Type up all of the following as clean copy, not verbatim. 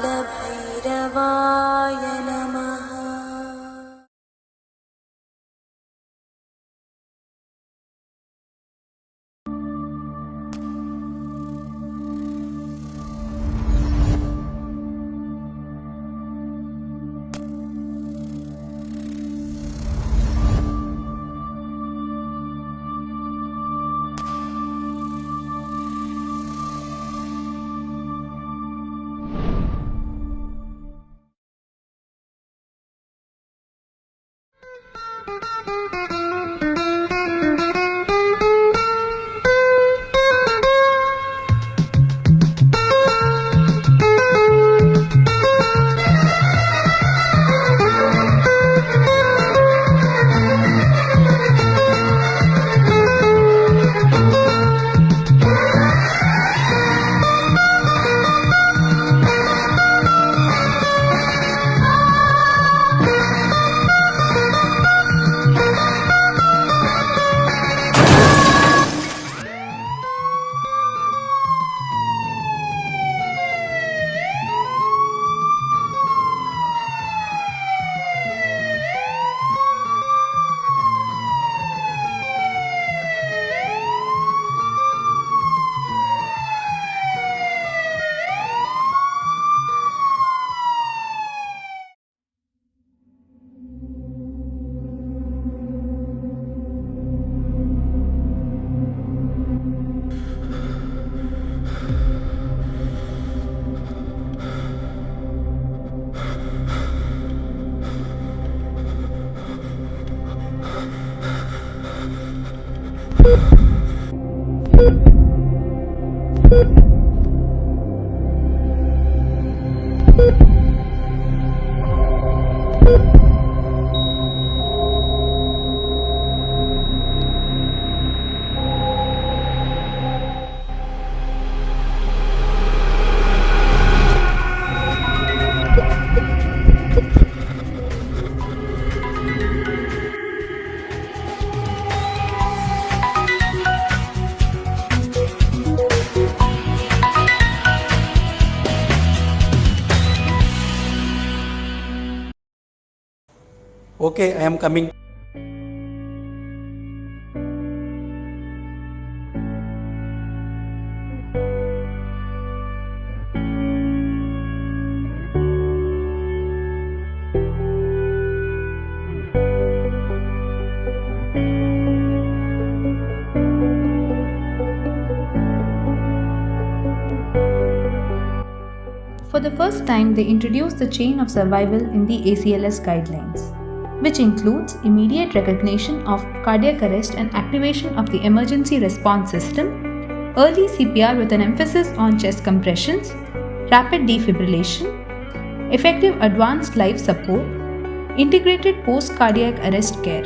कालभैरवाय नमः। Okay, I am coming. For the first time, they introduced the chain of survival in the ACLS guidelines, which includes immediate recognition of cardiac arrest and activation of the emergency response system, early CPR with an emphasis on chest compressions, rapid defibrillation, effective advanced life support, integrated post-cardiac arrest care.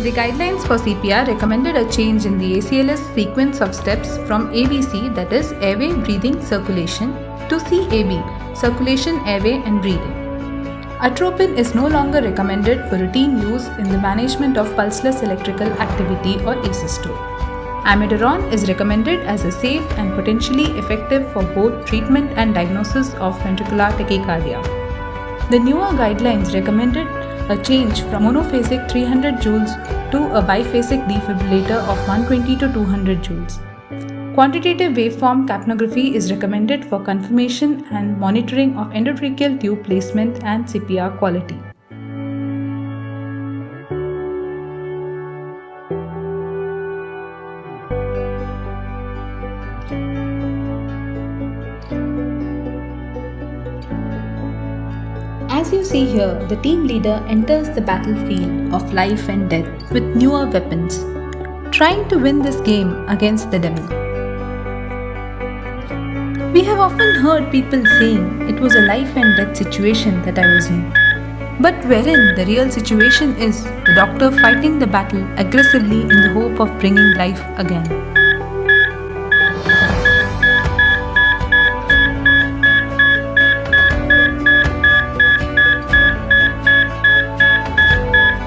The guidelines for CPR recommended a change in the ACLS sequence of steps from ABC, that is airway, breathing, circulation, to CAB, circulation, airway and breathing. Atropine is no longer recommended for routine use in the management of pulseless electrical activity or asystole. Amiodarone is recommended as a safe and potentially effective for both treatment and diagnosis of ventricular tachycardia. The newer guidelines recommended a change from monophasic 300 joules to a biphasic defibrillator of 120 to 200 joules. Quantitative waveform capnography is recommended for confirmation and monitoring of endotracheal tube placement and CPR quality. As you see here, the team leader enters the battlefield of life and death with newer weapons, trying to win this game against the devil. We have often heard people saying it was a life and death situation that I was in. But wherein the real situation is the doctor fighting the battle aggressively in the hope of bringing life again.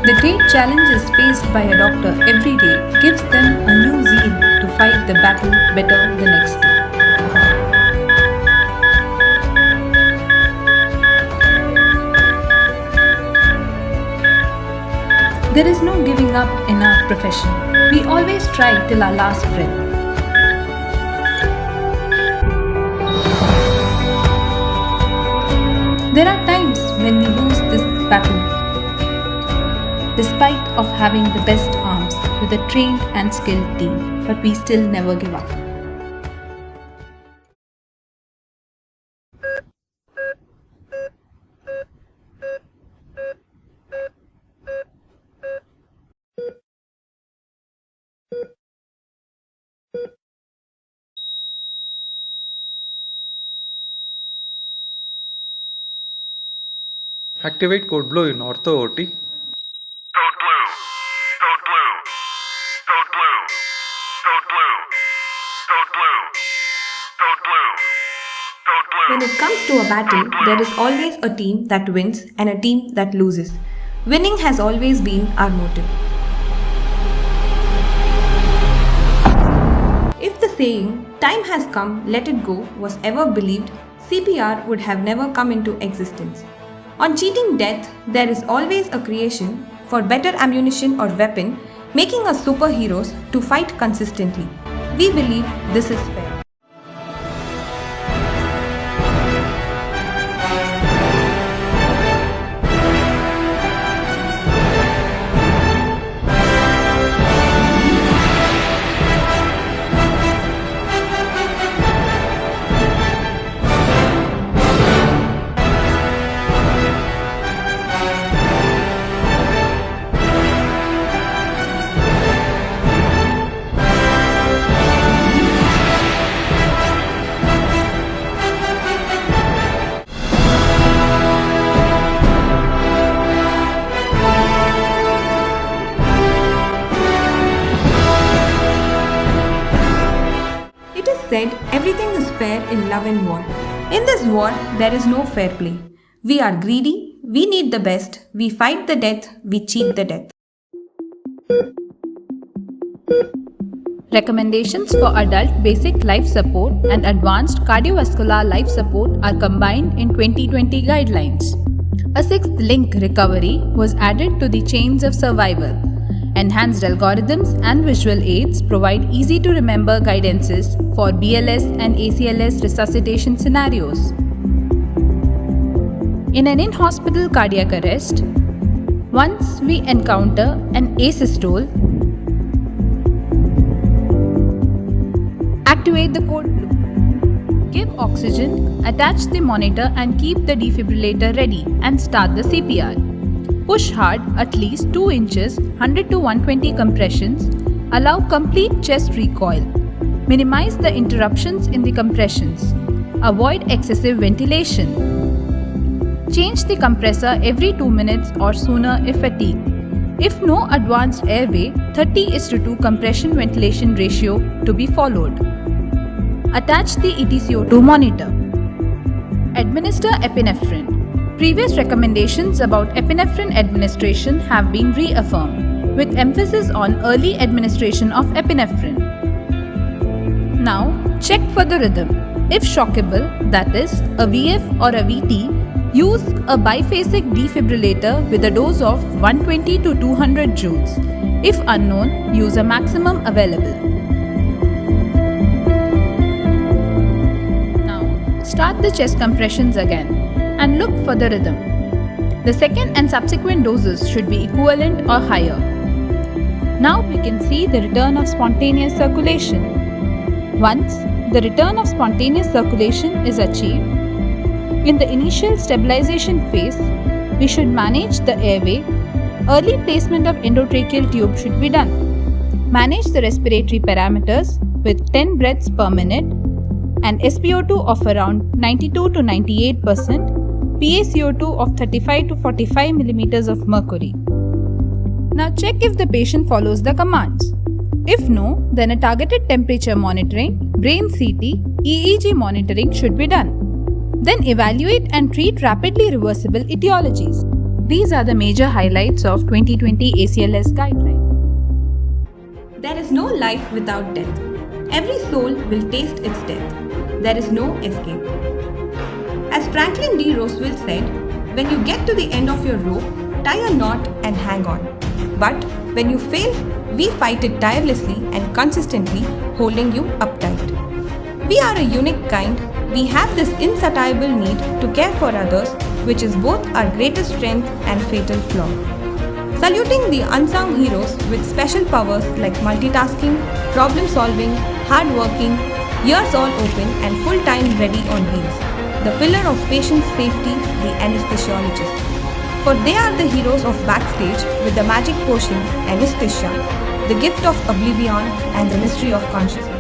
The great challenges faced by a doctor every day gives them a new zeal to fight the battle better the next day. There is no giving up in our profession. We always try till our last breath. There are times when we lose this battle, despite of having the best arms with a trained and skilled team, but we still never give up. Activate code blue in Ortho OT. Code blue. Code blue. Code blue. Code blue. Code blue. Code blue. Code blue. When it comes to a battle, there is always a team that wins and a team that loses. Winning has always been our motive. If the saying, "time has come, let it go," was ever believed, CPR would have never come into existence. On cheating death, there is always a creation for better ammunition or weapon, making us superheroes to fight consistently. We believe this is fair. Said everything is fair in love and war. In this war, there is no fair play. We are greedy, we need the best, we fight the death, we cheat the death. Recommendations for adult basic life support and advanced cardiovascular life support are combined in 2020 guidelines. A sixth link, recovery, was added to the chains of survival. Enhanced algorithms and visual aids provide easy to remember guidances for BLS and ACLS resuscitation scenarios. In an in-hospital cardiac arrest, once we encounter an asystole, activate the code blue. Give oxygen, attach the monitor and keep the defibrillator ready and start the CPR. Push hard at least 2 inches, 100 to 120 compressions. Allow complete chest recoil. Minimize the interruptions in the compressions. Avoid excessive ventilation. Change the compressor every 2 minutes or sooner if fatigued. If no advanced airway, 30:2 compression ventilation ratio to be followed. Attach the ETCO2 monitor. Administer epinephrine. Previous recommendations about epinephrine administration have been reaffirmed, with emphasis on early administration of epinephrine. Now, check for the rhythm. If shockable, that is, a VF or a VT, use a biphasic defibrillator with a dose of 120 to 200 joules. If unknown, use a maximum available. Now, start the chest compressions again and look for the rhythm. The second and subsequent doses should be equivalent or higher. Now we can see the return of spontaneous circulation. Once the return of spontaneous circulation is achieved, in the initial stabilization phase, we should manage the airway. Early placement of endotracheal tube should be done. Manage the respiratory parameters with 10 breaths per minute and SpO2 of around 92 to 98%, PaCO2 of 35 to 45 millimeters of mercury. Now check if the patient follows the commands. If no, then a targeted temperature monitoring, brain CT, EEG monitoring should be done. Then evaluate and treat rapidly reversible etiologies. These are the major highlights of 2020 ACLS guideline. There is no life without death. Every soul will taste its death. There is no escape. As Franklin D. Roosevelt said, when you get to the end of your rope, tie a knot and hang on. But when you fail, we fight it tirelessly and consistently, holding you uptight. We are a unique kind. We have this insatiable need to care for others, which is both our greatest strength and fatal flaw. Saluting the unsung heroes with special powers like multitasking, problem solving, hard working, ears all open and full time ready on wheels. The pillar of patient safety, the anesthesiologist. For they are the heroes of backstage with the magic potion, anesthesia, the gift of oblivion and the mystery of consciousness.